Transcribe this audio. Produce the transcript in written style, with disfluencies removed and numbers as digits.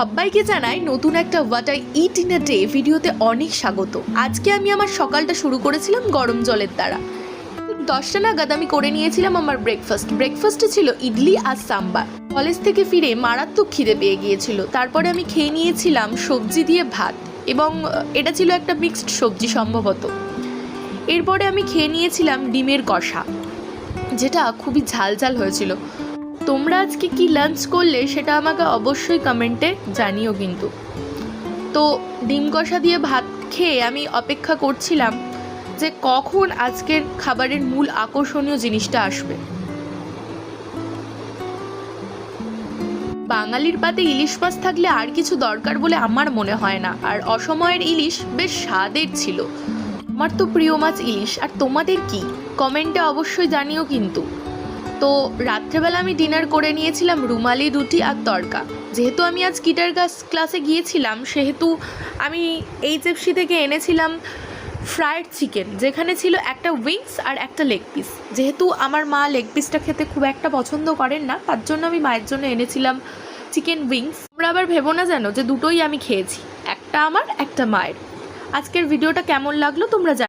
সবাইকে জানাই নতুন একটা what I it in a day ভিডিওতে অনেক স্বাগত। আজকে আমি আমার সকালটা শুরু করেছিলাম গরম জলের দ্বারা। 10টা নাগাদ আমি করে নিয়েছিলাম আমার ব্রেকফাস্টে ছিল ইডলি আর সাম্বার। কলেজ থেকে ফিরে মারাত্মক খিদে পেয়ে গিয়েছিল, তারপরে আমি খেয়ে নিয়েছিলাম সবজি দিয়ে ভাত, এবং এটা ছিল একটা মিক্সড সবজি সম্ভবত। এরপরে আমি খেয়ে নিয়েছিলাম ডিমের কষা, যেটা খুবই ঝাল হয়েছিল। তোমরা আজকে কি লাঞ্চ করলে সেটা আমাকে অবশ্যই কমেন্টে জানিও কিন্তু। তো ডিম কষা দিয়ে ভাত খেয়ে আমি অপেক্ষা করছিলাম যে কখন আজকের খাবারের মূল আকর্ষণীয় জিনিসটা আসবে। বাঙালির পাতে ইলিশ মাছ থাকলে আর কিছু দরকার বলে আমার মনে হয় না। আর অসময়ের ইলিশ বেশ স্বাদের ছিল। আমার তো প্রিয় মাছ ইলিশ, আর তোমাদের কি? কমেন্টে অবশ্যই জানিও কিন্তু। তো রাত্রেবেলা আমি ডিনার করে নিয়েছিলাম রুমালি রুটি আর তড়কা। যেহেতু আমি আজ গিটার ক্লাসে গিয়েছিলাম, সেহেতু আমি এইচএফসি থেকে এনেছিলাম ফ্রায়েড চিকেন, যেখানে ছিল একটা উইংস আর একটা লেগ পিস। যেহেতু আমার মা লেগ পিসটা খেতে খুব একটা পছন্দ করেন না, তার জন্য আমি মায়ের জন্য এনেছিলাম চিকেন উইংস। তোমরা আবার ভেবো না যেন যে দুটোই আমি খেয়েছি, একটা আমার একটা মায়ের। আজকের ভিডিওটা কেমন লাগলো তোমরা